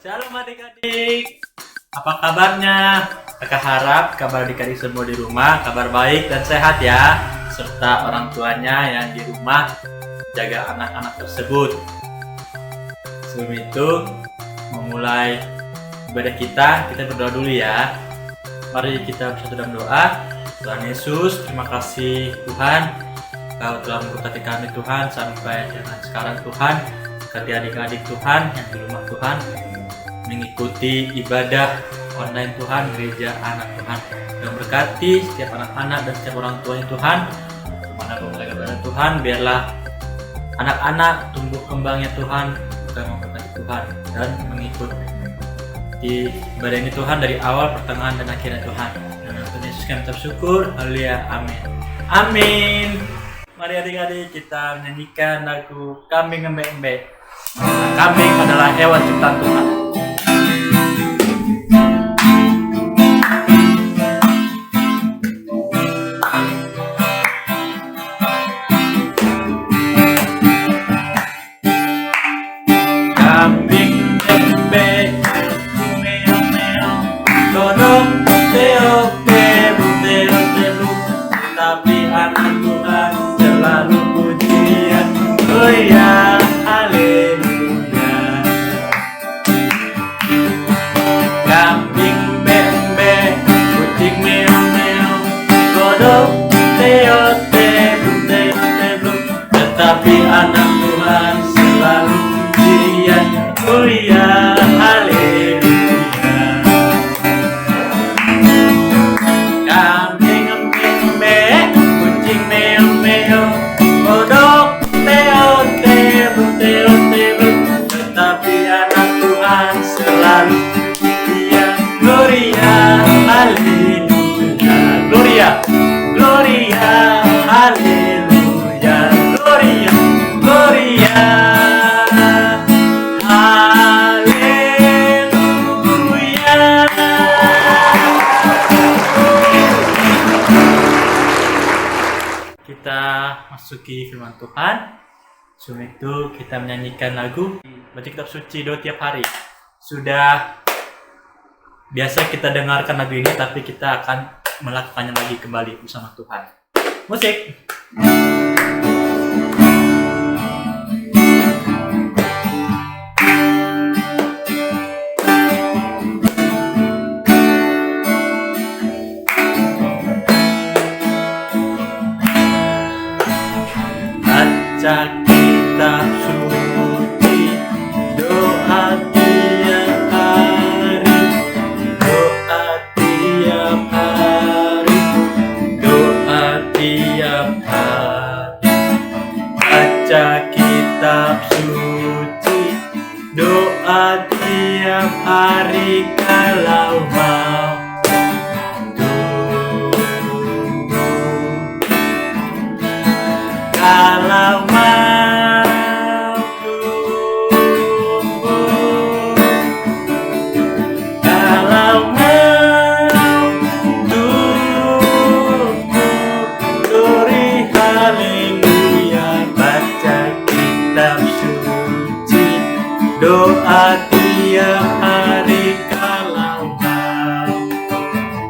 Shalom adik-adik, apa kabarnya? Kakak harap kabar adik-adik semua di rumah kabar baik dan sehat ya, serta orang tuanya yang di rumah jaga anak-anak tersebut. Sebelum itu, memulai ibadah kita berdoa dulu ya. Mari kita bersatu dalam doa. Tuhan Yesus, terima kasih Tuhan, Kau telah memberkati kami Tuhan sampai dengan sekarang Tuhan. Berkati adik-adik Tuhan yang di rumah Tuhan mengikuti ibadah online Tuhan, gereja anak Tuhan. Dan berkati setiap anak-anak dan setiap orang tuanya Tuhan, dimanapun mereka berada Tuhan, biarlah anak-anak tumbuh kembangnya Tuhan, bukan memberkati Tuhan dan mengikuti ibadah ini Tuhan dari awal, pertengahan dan akhirnya Tuhan. Dan Tuhan Yesus kami bersyukur, haleluya, amin. Amin. Mari adik-adik kita menyanyikan lagu Kambing Embe-Embe. Kambing adalah hewan ciptaan Tuhan. Kambing embe, meong-meong, dorong, ote-ote, bute-ote-lu, tapi anak Tuhan selalu pujian. Oh ya, haleluya. Kambing bembe, kucing meong-meong, kodok ote-ote, bute-ote-lu, tetapi anak Tuhan selalu pujian. Oh ya, haleluya. Kambing embe-embe, kucing meong-meong, kodok ote-ote, bute-ote-lu, tetapi anak Tuhan selalu pujian. Gloria, haleluya. Gloria, Gloria, haleluya. Gloria, Gloria, haleluya. Kita masuki firman Tuhan. Sebelum itu kita menyanyikan lagu baca kitab suci doa tiap hari. Sudah biasa kita dengarkan lagu ini, tapi kita akan melakukannya lagi kembali bersama Tuhan. Musik. Baca kitab suci, doa tiap hari, doa tiap hari, doa tiap hari. Baca kitab suci, doa tiap hari kalau mau tunggu. Kalau mau tunggu, kalau mau tunggu, glory haleluya. Baca kitab suci, doa tiap hari kalau mau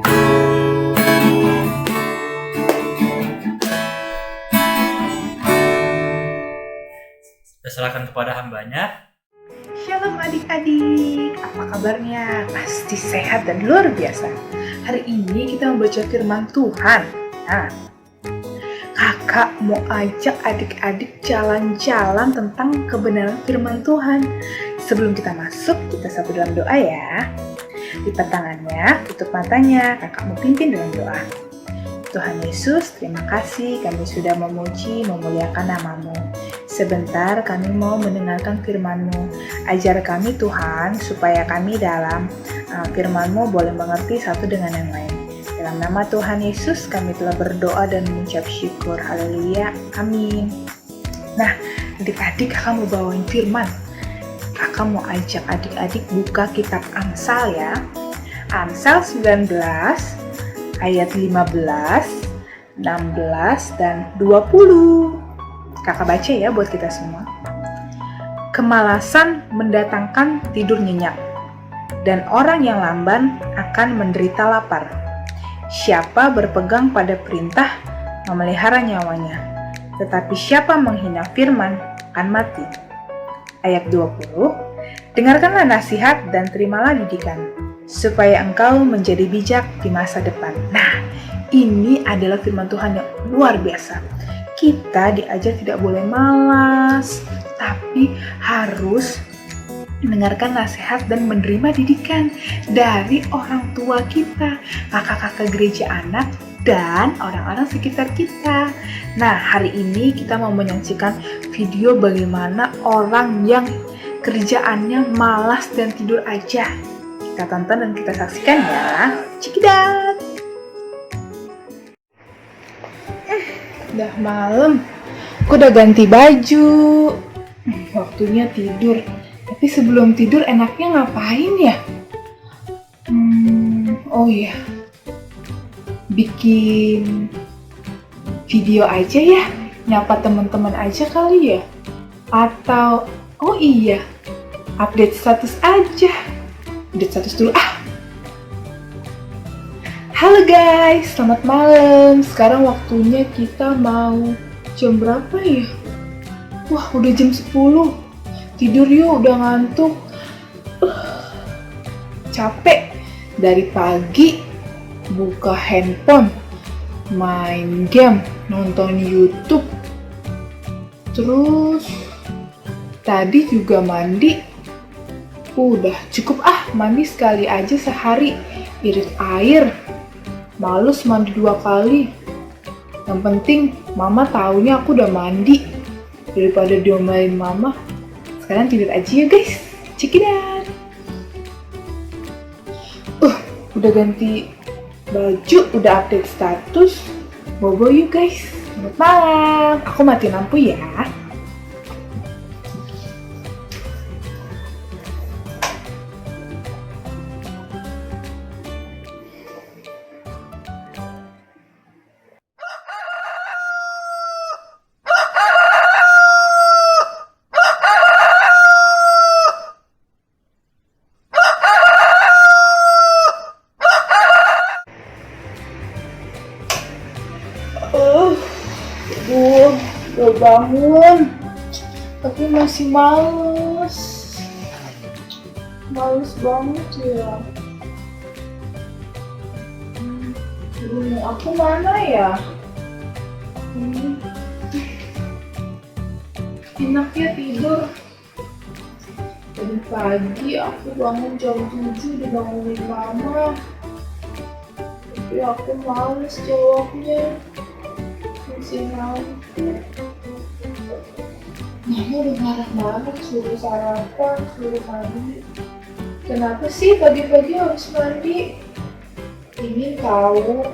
tunggu. Saya serahkan kepada hambanya. Shalom adik-adik, apa kabarnya? Pasti sehat dan luar biasa. Hari ini kita membaca firman Tuhan. Nah, kakak mau ajak adik-adik jalan-jalan tentang kebenaran firman Tuhan. Sebelum kita masuk, kita satu dalam doa ya. Lipat tangannya, tutup matanya, kakak mau pimpin dalam doa. Tuhan Yesus, terima kasih kami sudah memuji, memuliakan nama-Mu. Sebentar kami mau mendengarkan firman-Mu. Ajar kami Tuhan, supaya kami dalam firman-Mu boleh mengerti satu dengan yang lain. Dalam nama Tuhan Yesus kami telah berdoa dan mengucap syukur. Haleluya, amin. Nah, adik-adik kakak mau bawain firman. Kakak mau ajak adik-adik buka kitab Amsal ya. Amsal 19 ayat 15, 16, dan 20. Kakak baca ya buat kita semua. Kemalasan mendatangkan tidur nyenyak, dan orang yang lamban akan menderita lapar. Siapa berpegang pada perintah memelihara nyawanya, tetapi siapa menghina firman akan mati. Ayat 20, dengarkanlah nasihat dan terimalah didikan, supaya engkau menjadi bijak di masa depan. Nah, ini adalah firman Tuhan yang luar biasa. Kita diajar tidak boleh malas, tapi harus mendengarkan nasihat dan menerima didikan dari orang tua kita, kakak-kakak gereja anak, dan orang-orang sekitar kita. Nah, hari ini kita mau menyaksikan video bagaimana orang yang kerjaannya malas dan tidur aja. Kita tonton dan kita saksikan ya. Cikidat! Udah malam, aku udah ganti baju. Waktunya tidur. Tapi sebelum tidur enaknya ngapain ya? Oh iya, bikin video aja ya, nyapa teman-teman aja kali ya. Atau, oh iya, update status aja. Update status dulu Halo guys, selamat malam. Sekarang waktunya kita mau jam berapa ya? Wah, udah jam 10. Tidur yuk, udah ngantuk. Capek. Dari pagi buka handphone, main game, nonton YouTube. Terus tadi juga mandi. Udah cukup mandi sekali aja sehari. Irit air. Males mandi 2 kali. Yang penting mama taunya aku udah mandi. Daripada diomelin mama, sekarang tidur aja ya guys. Cikidat. Udah ganti baju, udah update status. Bobo yuk guys. Selamat malam. Aku mati lampu ya. Udah bangun, tapi masih males banget ya. Rumah aku mana ya? Enaknya tidur. Dari pagi aku bangun jam 7 dibangunin mama, tapi aku males jawabnya. Masih ngantuk. Mama udah marah-marah suruh sarapan, suruh mandi. Kenapa sih pagi-pagi harus mandi? Ingin tahu.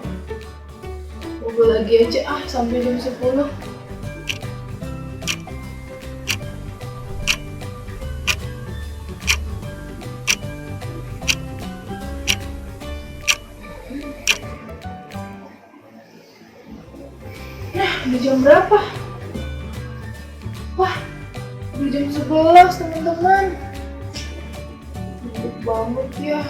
Bobo lagi aja sampai jam 10. Nah, udah jam berapa? Wah, udah jam 11 teman-teman. Ngantuk banget ya.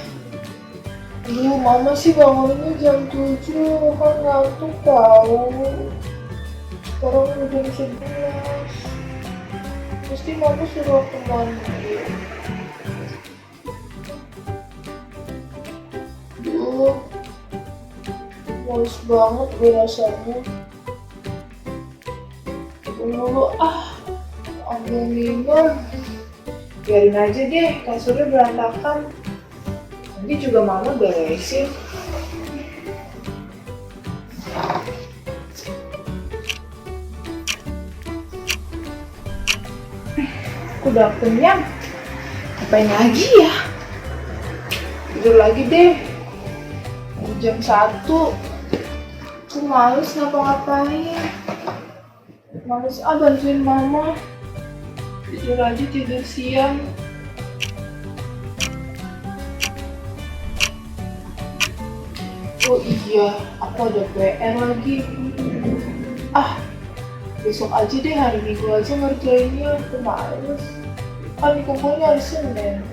Mama sih bangunnya jam 7, kan ngantuk tahu. Sekarang udah jam 11. Pasti mama suruh aku mandi. Males banget gue rasanya. Dulu ambil minum. Biarin aja deh, kasurnya berantakan. Nanti juga mama beresin. Aku udah kenyang. Ngapain lagi ya? Tidur lagi deh. Jam 1. Aku males ngapa-ngapain. Males bantuin mama. Tidur aja, tidur siang. Oh iya, aku ada PR lagi. Besok aja deh, hari Minggu aja ngerjainnya. Aku males. Kan dikumpulnya hari Senin.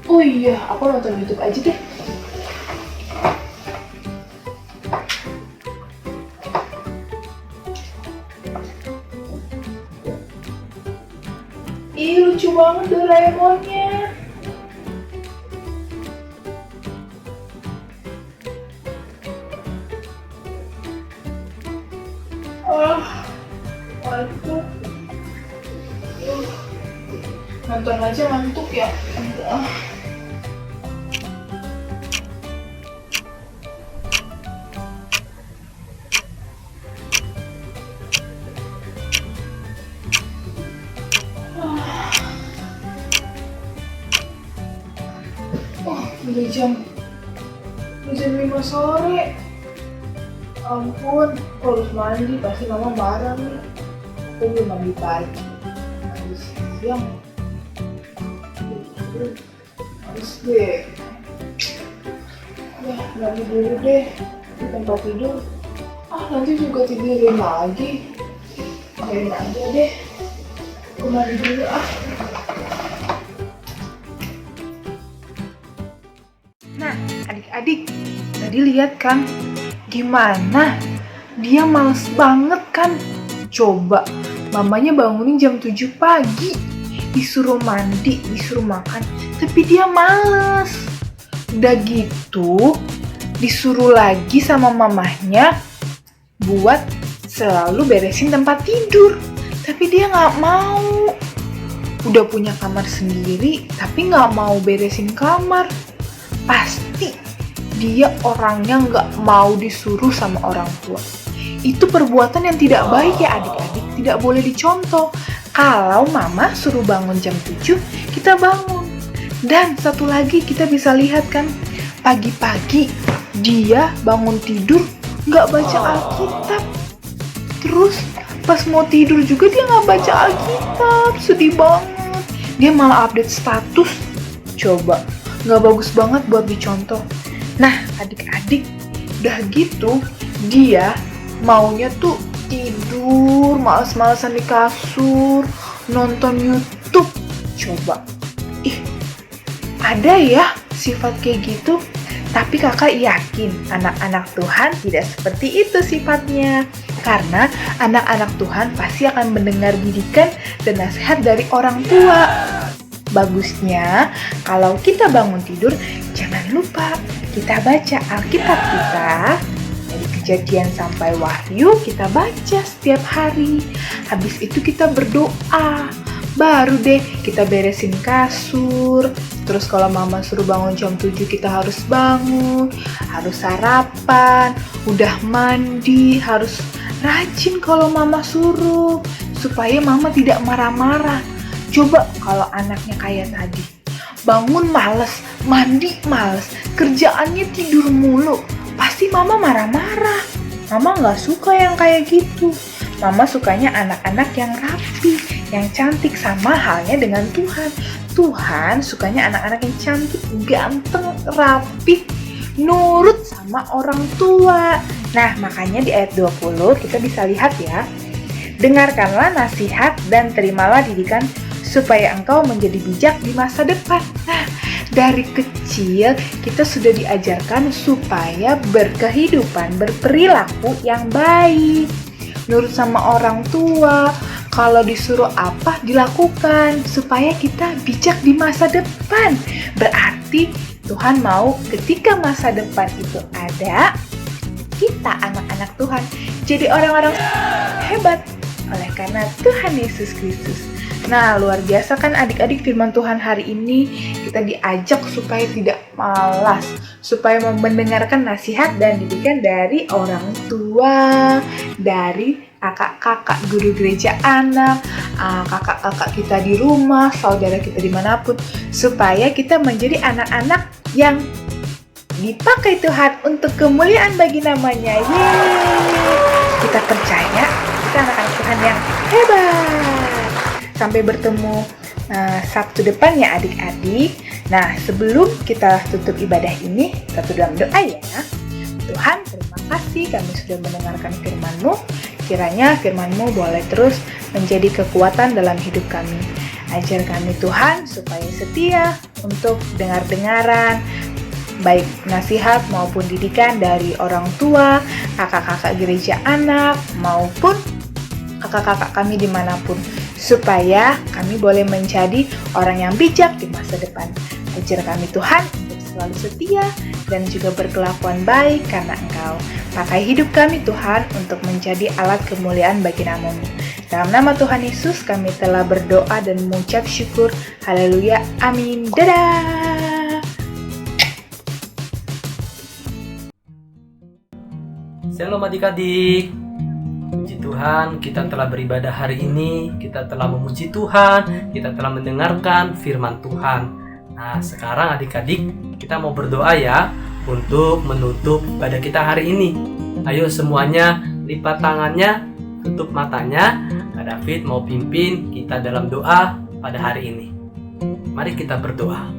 Oh iya, aku nonton YouTube aja deh. Ih, lucu banget Doraemonnya. Ngantuk. Nonton aja ngantuk ya. Udah jam 5 sore. Ampun, harus mandi, pasti mama marah nih. Aku belum mandi pagi, mandi siang. Harus deh. Ya, mandi dulu deh di tempat tidur. Nanti juga tidurin lagi. Biarin aja deh. Aku mandi dulu Nah, adik-adik, tadi lihat kan gimana dia males banget kan? Coba mamanya bangunin jam 7 pagi, disuruh mandi, disuruh makan, tapi dia males. Udah gitu disuruh lagi sama mamanya buat selalu beresin tempat tidur, tapi dia nggak mau. Udah punya kamar sendiri tapi nggak mau beresin kamar. Pasti dia orangnya nggak mau disuruh sama orang tua. Itu perbuatan yang tidak baik ya adik-adik, tidak boleh dicontoh. Kalau mama suruh bangun jam 7, kita bangun. Dan satu lagi kita bisa lihat kan, pagi-pagi dia bangun tidur nggak baca Alkitab. Terus pas mau tidur juga dia nggak baca Alkitab, sedih banget. Dia malah update status. Coba, nggak bagus banget buat dicontoh. Nah, adik-adik, udah gitu dia maunya tuh tidur, males-malesan di kasur, nonton YouTube. Coba, ada ya sifat kayak gitu. Tapi kakak yakin anak-anak Tuhan tidak seperti itu sifatnya. Karena anak-anak Tuhan pasti akan mendengar didikan dan nasihat dari orang tua. Bagusnya kalau kita bangun tidur, jangan lupa kita baca Alkitab kita. Dari Kejadian sampai Wahyu kita baca setiap hari. Habis itu kita berdoa. Baru deh kita beresin kasur. Terus kalau mama suruh bangun jam 7 kita harus bangun. Harus sarapan. Udah mandi. Harus rajin kalau mama suruh. Supaya mama tidak marah-marah. Coba kalau anaknya kayak tadi. Bangun males, mandi males, kerjaannya tidur mulu. Pasti mama marah-marah. Mama gak suka yang kayak gitu. Mama sukanya anak-anak yang rapi, yang cantik, sama halnya dengan Tuhan. Tuhan sukanya anak-anak yang cantik, ganteng, rapi, nurut sama orang tua. Nah, makanya di ayat 20 kita bisa lihat ya. Dengarkanlah nasihat dan terimalah didikan supaya engkau menjadi bijak di masa depan. Nah, dari kecil kita sudah diajarkan supaya berkehidupan, berperilaku yang baik. Nurut sama orang tua, kalau disuruh apa dilakukan supaya kita bijak di masa depan. Berarti Tuhan mau ketika masa depan itu ada, kita anak-anak Tuhan jadi orang-orang hebat oleh karena Tuhan Yesus Kristus. Nah, luar biasa kan adik-adik firman Tuhan hari ini. Kita diajak supaya tidak malas, supaya mendengarkan nasihat dan didikan dari orang tua, dari kakak-kakak guru gereja anak, kakak-kakak kita di rumah, saudara kita dimanapun, supaya kita menjadi anak-anak yang dipakai Tuhan untuk kemuliaan bagi namanya. Yeay! Kita percaya kita anak-anak Tuhan yang hebat. Sampai bertemu Sabtu depan ya adik-adik. Nah, sebelum kita tutup ibadah ini, satu dalam doa ya. Tuhan, terima kasih kami sudah mendengarkan firman-Mu. Kiranya firman-Mu boleh terus menjadi kekuatan dalam hidup kami. Ajar kami Tuhan supaya setia untuk dengar-dengaran, baik nasihat maupun didikan dari orang tua, kakak-kakak gereja anak, maupun kakak-kakak kami dimanapun, supaya kami boleh menjadi orang yang bijak di masa depan. Ajar kami Tuhan untuk selalu setia dan juga berkelakuan baik karena Engkau. Pakai hidup kami Tuhan untuk menjadi alat kemuliaan bagi nama-Mu. Dalam nama Tuhan Yesus kami telah berdoa dan mengucap syukur. Haleluya. Amin. Dadah. Shalom adik-adik. Puji Tuhan, kita telah beribadah hari ini, kita telah memuji Tuhan, kita telah mendengarkan firman Tuhan. Nah, sekarang adik-adik, kita mau berdoa ya untuk menutup ibadah kita hari ini. Ayo semuanya lipat tangannya, tutup matanya. Kak David mau pimpin kita dalam doa pada hari ini. Mari kita berdoa.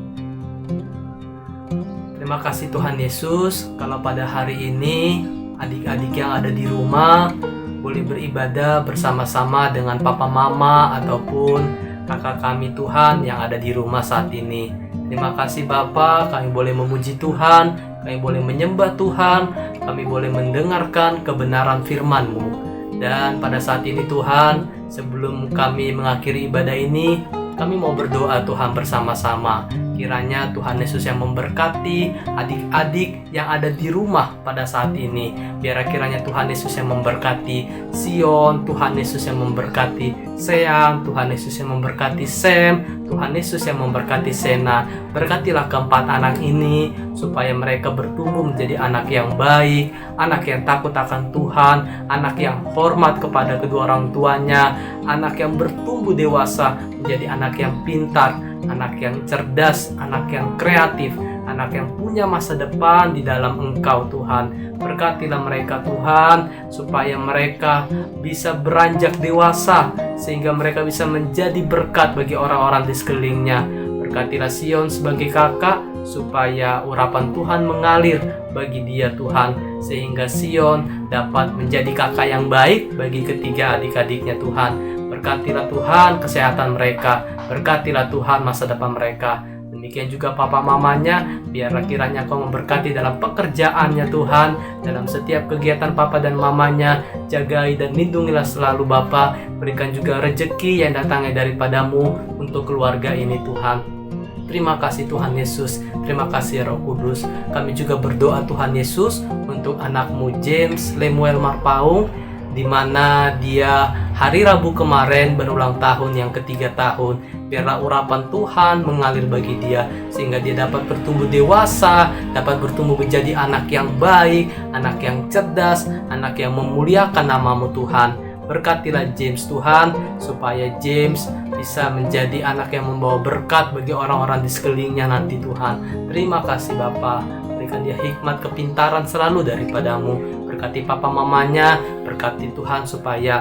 Terima kasih Tuhan Yesus, kalau pada hari ini adik-adik yang ada di rumah boleh beribadah bersama-sama dengan papa mama ataupun kakak kami Tuhan yang ada di rumah saat ini. Terima kasih Bapa, kami boleh memuji Tuhan, kami boleh menyembah Tuhan, kami boleh mendengarkan kebenaran firman-Mu. Dan pada saat ini Tuhan, sebelum kami mengakhiri ibadah ini, kami mau berdoa Tuhan bersama-sama. Kiranya Tuhan Yesus yang memberkati adik-adik yang ada di rumah pada saat ini. Biar kiranya Tuhan Yesus yang memberkati Sion, Tuhan Yesus yang memberkati Sean, Tuhan Yesus yang memberkati Sam, Tuhan Yesus yang memberkati Sena. Berkatilah keempat anak ini supaya mereka bertumbuh menjadi anak yang baik, anak yang takut akan Tuhan, anak yang hormat kepada kedua orang tuanya, anak yang bertumbuh dewasa menjadi anak yang pintar, anak yang cerdas, anak yang kreatif, anak yang punya masa depan di dalam Engkau Tuhan. Berkatilah mereka Tuhan, supaya mereka bisa beranjak dewasa, sehingga mereka bisa menjadi berkat bagi orang-orang di sekelilingnya. Berkatilah Sion sebagai kakak, supaya urapan Tuhan mengalir bagi dia Tuhan, sehingga Sion dapat menjadi kakak yang baik bagi ketiga adik-adiknya Tuhan. Berkatilah Tuhan kesehatan mereka, berkatilah Tuhan masa depan mereka. Demikian juga papa mamanya, biarlah kiranya Kau memberkati dalam pekerjaannya Tuhan, dalam setiap kegiatan papa dan mamanya. Jagai dan lindungilah selalu Bapa. Berikan juga rezeki yang datangnya daripada-Mu untuk keluarga ini Tuhan. Terima kasih Tuhan Yesus, terima kasih Roh Kudus. Kami juga berdoa Tuhan Yesus untuk anak-Mu James Lemuel Marpaung, di mana dia hari Rabu kemarin berulang tahun yang ketiga tahun. Biarlah urapan Tuhan mengalir bagi dia, sehingga dia dapat bertumbuh dewasa, dapat bertumbuh menjadi anak yang baik, anak yang cerdas, anak yang memuliakan nama-Mu Tuhan. Berkatilah James Tuhan, supaya James bisa menjadi anak yang membawa berkat bagi orang-orang di sekelilingnya nanti Tuhan. Terima kasih Bapa, berikan dia hikmat kepintaran selalu daripada-Mu. Berkati papa mamanya, berkati Tuhan supaya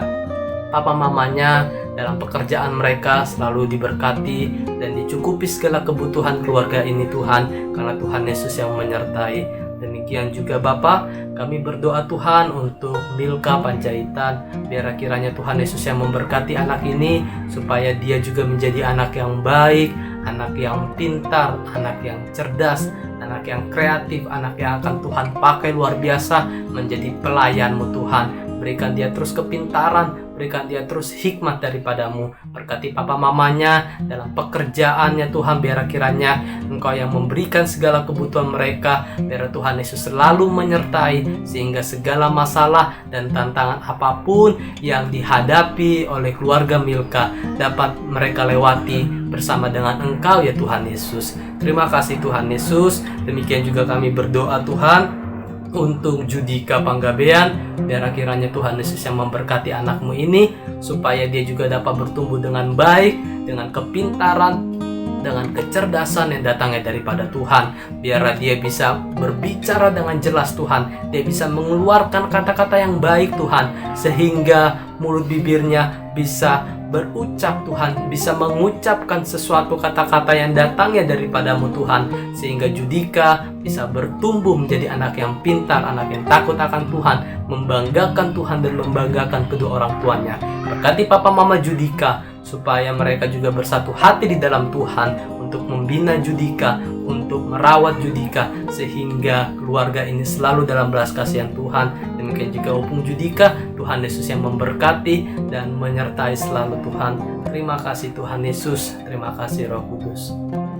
papa mamanya dalam pekerjaan mereka selalu diberkati dan dicukupi segala kebutuhan keluarga ini Tuhan, karena Tuhan Yesus yang menyertai. Demikian juga Bapa, kami berdoa Tuhan untuk Milka Panjaitan. Biar kiranya Tuhan Yesus yang memberkati anak ini, supaya dia juga menjadi anak yang baik, anak yang pintar, anak yang cerdas, anak yang kreatif, anak yang akan Tuhan pakai luar biasa menjadi pelayan-Mu Tuhan. Berikan dia terus kepintaran, berikan dia terus hikmat daripada-Mu. Berkati papa mamanya dalam pekerjaannya Tuhan, biar kiranya Engkau yang memberikan segala kebutuhan mereka. Biar Tuhan Yesus selalu menyertai, sehingga segala masalah dan tantangan apapun yang dihadapi oleh keluarga Milka dapat mereka lewati bersama dengan Engkau ya Tuhan Yesus. Terima kasih Tuhan Yesus. Demikian juga kami berdoa Tuhan untuk Judika Panggabean. Biar kiranya Tuhan Yesus yang memberkati anak-Mu ini, supaya dia juga dapat bertumbuh dengan baik, dengan kepintaran, dengan kecerdasan yang datangnya daripada Tuhan. Biar dia bisa berbicara dengan jelas Tuhan, dia bisa mengeluarkan kata-kata yang baik Tuhan, sehingga mulut bibirnya bisa berucap Tuhan, bisa mengucapkan sesuatu kata-kata yang datangnya daripada-Mu Tuhan, sehingga Judika bisa bertumbuh menjadi anak yang pintar, anak yang takut akan Tuhan, membanggakan Tuhan dan membanggakan kedua orang tuanya. Berkati papa mama Judika, supaya mereka juga bersatu hati di dalam Tuhan untuk membina Judika, untuk merawat Judika, sehingga keluarga ini selalu dalam belas kasihan Tuhan. Demikian juga Opung Judika, Tuhan Yesus yang memberkati dan menyertai selalu Tuhan. Terima kasih Tuhan Yesus, terima kasih Roh Kudus.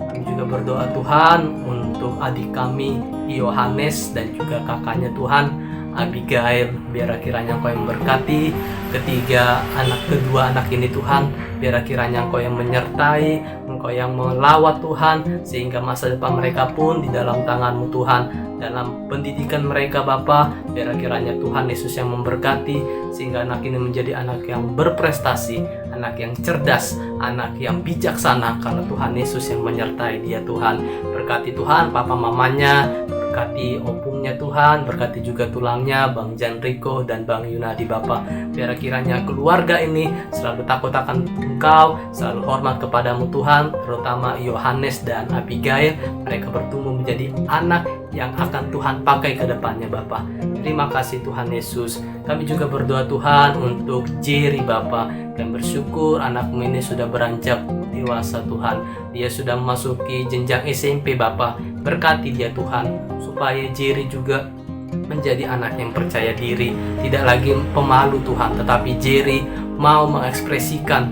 Kami juga berdoa Tuhan untuk adik kami Yohanes dan juga kakaknya Tuhan Abigail, biar kiranya Engkau yang memberkati kedua anak ini Tuhan, biar kiranya Engkau yang menyertai, Engkau yang melawat Tuhan, sehingga masa depan mereka pun di dalam tangan-Mu Tuhan. Dalam pendidikan mereka Bapa, biar kiranya Tuhan Yesus yang memberkati, sehingga anak ini menjadi anak yang berprestasi, anak yang cerdas, anak yang bijaksana, karena Tuhan Yesus yang menyertai dia Tuhan. Berkati Tuhan papa mamanya, berkati opungnya Tuhan, berkati juga tulangnya Bang Jan Riko dan Bang Yunadi Bapa. Biar kiranya keluarga ini selalu takut akan Engkau, selalu hormat kepadamu Tuhan, terutama Yohanes dan Abigail, mereka bertumbuh menjadi anak yang akan Tuhan pakai ke depannya Bapa. Terima kasih Tuhan Yesus. Kami juga berdoa Tuhan untuk Jerry Bapa. Kami bersyukur anakmu ini sudah beranjak dewasa Tuhan. Dia sudah memasuki jenjang SMP Bapa. Berkati dia Tuhan, supaya Jerry juga menjadi anak yang percaya diri, tidak lagi pemalu Tuhan, tetapi Jerry mau mengekspresikan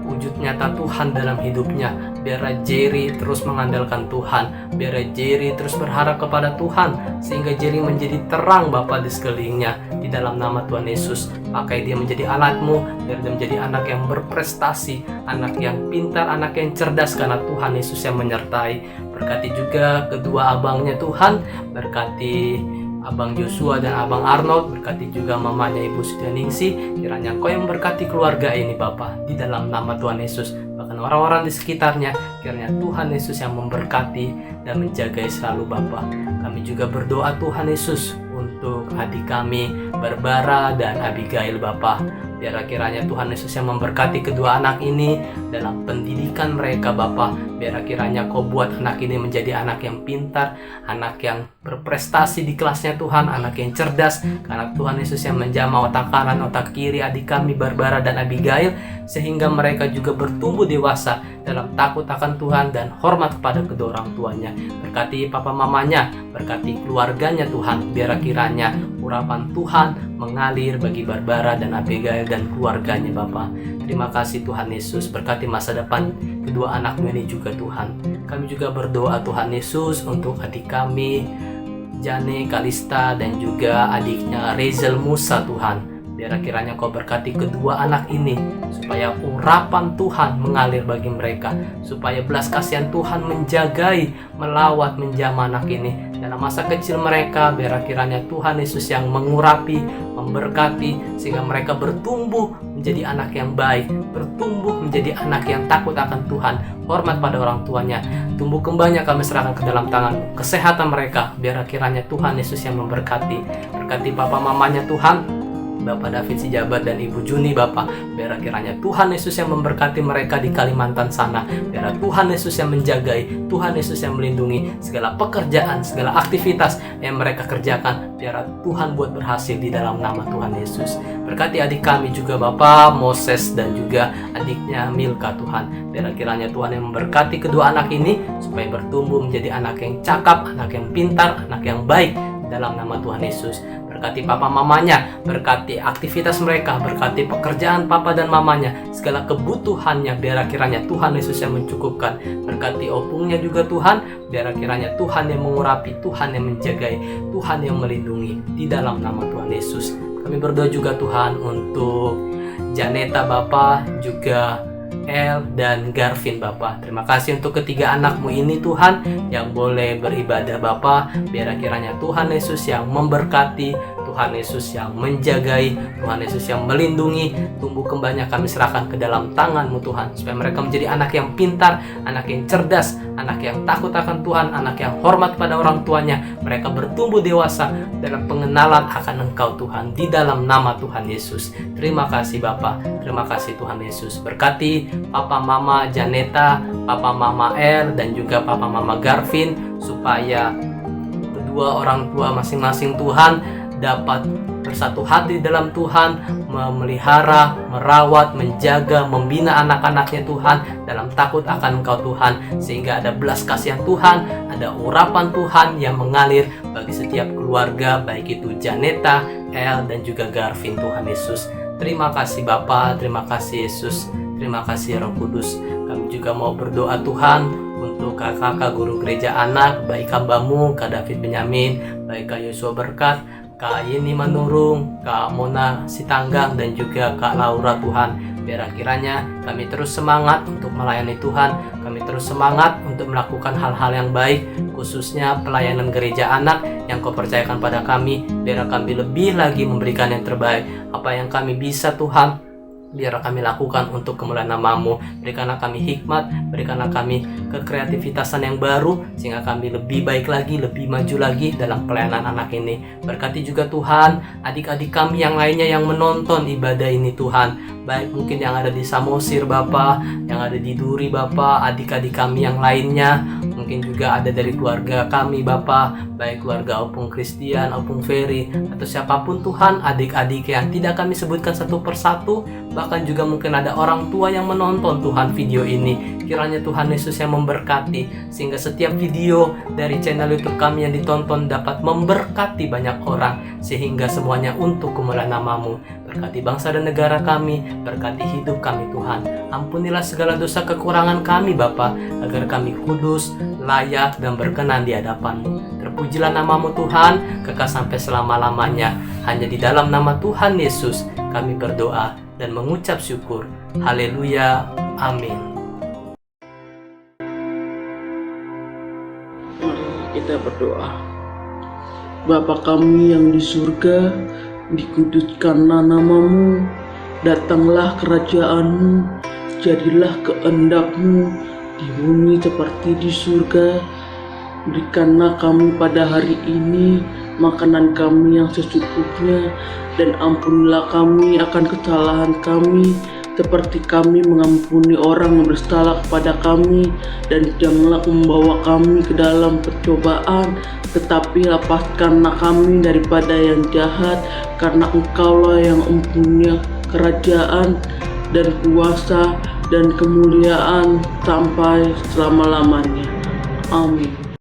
wujud nyata Tuhan dalam hidupnya. Biar Jerry terus mengandalkan Tuhan, biar Jerry terus berharap kepada Tuhan, sehingga Jerry menjadi terang Bapa di sekelilingnya. Di dalam nama Tuhan Yesus, pakai dia menjadi alat-Mu, biar dia menjadi anak yang berprestasi, anak yang pintar, anak yang cerdas, karena Tuhan Yesus yang menyertai. Berkati juga kedua abangnya Tuhan, berkati Abang Joshua dan Abang Arnold, berkati juga mamanya Ibu Sutianingsi. Kiranya Engkau yang memberkati keluarga ini Bapa, di dalam nama Tuhan Yesus. Bahkan orang-orang di sekitarnya, kiranya Tuhan Yesus yang memberkati dan menjagai selalu Bapa. Kami juga berdoa Tuhan Yesus untuk adik kami Barbara dan Abigail Bapa. Biar kiranya Tuhan Yesus yang memberkati kedua anak ini dalam pendidikan mereka Bapa. Biar kiranya Kau buat anak ini menjadi anak yang pintar, anak yang berprestasi di kelasnya Tuhan, anak yang cerdas, karena Tuhan Yesus yang menjamah otak kanan, otak kiri adik kami Barbara dan Abigail, sehingga mereka juga bertumbuh dewasa dalam takut akan Tuhan dan hormat kepada kedua orang tuanya. Berkati papa mamanya, berkati keluarganya Tuhan, biar kiranya urapan Tuhan mengalir bagi Barbara dan Abigail dan keluarganya Bapa. Terima kasih Tuhan Yesus, berkati masa depan kedua anakmu ini juga Tuhan. Kami juga berdoa Tuhan Yesus untuk adik kami Jane Kalista dan juga adiknya Rezel Musa Tuhan. Biar kiranya Kau berkati kedua anak ini, supaya urapan Tuhan mengalir bagi mereka, supaya belas kasihan Tuhan menjagai, melawat, menjamah anak ini dalam masa kecil mereka. Biar kiranya Tuhan Yesus yang mengurapi, memberkati, sehingga mereka bertumbuh menjadi anak yang baik, bertumbuh menjadi anak yang takut akan Tuhan, hormat pada orang tuanya. Tumbuh kembangnya kami serahkan ke dalam tangan, kesehatan mereka. Biar kiranya Tuhan Yesus yang memberkati. Berkati papa mamanya Tuhan, Bapak David Sijabat dan Ibu Juni Bapak. Biar kiranya Tuhan Yesus yang memberkati mereka di Kalimantan sana. Biar Tuhan Yesus yang menjagai, Tuhan Yesus yang melindungi segala pekerjaan, segala aktivitas yang mereka kerjakan. Biar Tuhan buat berhasil di dalam nama Tuhan Yesus. Berkati adik kami juga Bapak Moses dan juga adiknya Milka Tuhan. Biar kiranya Tuhan yang memberkati kedua anak ini, supaya bertumbuh menjadi anak yang cakap, anak yang pintar, anak yang baik dalam nama Tuhan Yesus. Berkati papa mamanya, berkati aktivitas mereka, berkati pekerjaan papa dan mamanya, segala kebutuhannya, biar kiranya Tuhan Yesus yang mencukupkan. Berkati opungnya juga Tuhan, biar kiranya Tuhan yang mengurapi, Tuhan yang menjagai, Tuhan yang melindungi, di dalam nama Tuhan Yesus. Kami berdoa juga Tuhan untuk Janeta Bapa, juga El dan Garvin Bapa. Terima kasih untuk ketiga anakmu ini Tuhan, yang boleh beribadah Bapa. Biar kiranya Tuhan Yesus yang memberkati, Tuhan Yesus yang menjagai, Tuhan Yesus yang melindungi. Tumbuh kembangnya kami serahkan ke dalam tangan-Mu Tuhan, supaya mereka menjadi anak yang pintar, anak yang cerdas, anak yang takut akan Tuhan, anak yang hormat pada orang tuanya. Mereka bertumbuh dewasa dalam pengenalan akan Engkau Tuhan, di dalam nama Tuhan Yesus. Terima kasih Bapa, terima kasih Tuhan Yesus. Berkati Papa Mama Janeta, Papa Mama Er, dan juga Papa Mama Garvin, supaya kedua orang tua masing-masing Tuhan dapat bersatu hati dalam Tuhan, memelihara, merawat, menjaga, membina anak-anaknya Tuhan dalam takut akan Engkau Tuhan, sehingga ada belas kasihan Tuhan, ada urapan Tuhan yang mengalir bagi setiap keluarga, baik itu Janeta, El, dan juga Garvin Tuhan Yesus. Terima kasih Bapa, terima kasih Yesus, terima kasih Roh Kudus. Kami juga mau berdoa Tuhan untuk kakak-kakak guru gereja anak, baik hamba-Mu, Kak David Benyamin, baik Kak Yosua Berkat, Kak Yeni Manurung, Kak Mona Sitanggang, dan juga Kak Laura Tuhan. Biar kiranya kami terus semangat untuk melayani Tuhan, kami terus semangat untuk melakukan hal-hal yang baik, khususnya pelayanan gereja anak yang Kau percayakan pada kami. Biar kami lebih lagi memberikan yang terbaik, apa yang kami bisa Tuhan, biar kami lakukan untuk kemuliaan nama-Mu. Berikanlah kami hikmat, berikanlah kami kekreativitasan yang baru, sehingga kami lebih baik lagi, lebih maju lagi dalam pelayanan anak ini. Berkati juga Tuhan adik-adik kami yang lainnya yang menonton ibadah ini Tuhan, baik mungkin yang ada di Samosir Bapa, yang ada di Duri Bapa, adik-adik kami yang lainnya, mungkin juga ada dari keluarga kami Bapa, baik keluarga Opung Christian, Opung Ferry, atau siapapun Tuhan, adik-adik yang tidak kami sebutkan satu persatu, bahkan juga mungkin ada orang tua yang menonton Tuhan video ini. Kiranya Tuhan Yesus yang memberkati, sehingga setiap video dari channel YouTube kami yang ditonton dapat memberkati banyak orang, sehingga semuanya untuk kemuliaan nama-Mu. Berkati bangsa dan negara kami, berkati hidup kami Tuhan. Ampunilah segala dosa kekurangan kami Bapa, agar kami kudus, layak, dan berkenan di hadapan-Mu. Terpujilah nama-Mu Tuhan, kekal sampai selama-lamanya. Hanya di dalam nama Tuhan Yesus kami berdoa dan mengucap syukur. Haleluya. Amin. Mari kita berdoa. Bapa kami yang di surga, dikuduskanlah nama-Mu, datanglah kerajaan-Mu, jadilah kehendak-Mu di bumi seperti di surga. Berikanlah kami pada hari ini makanan kami yang secukupnya, dan ampunilah kami akan kesalahan kami, seperti kami mengampuni orang yang bersalah kepada kami, dan janganlah membawa kami ke dalam percobaan, tetapi lepaskanlah kami daripada yang jahat, karena Engkaulah yang mempunyai kerajaan dan kuasa dan kemuliaan sampai selama-lamanya. Amin.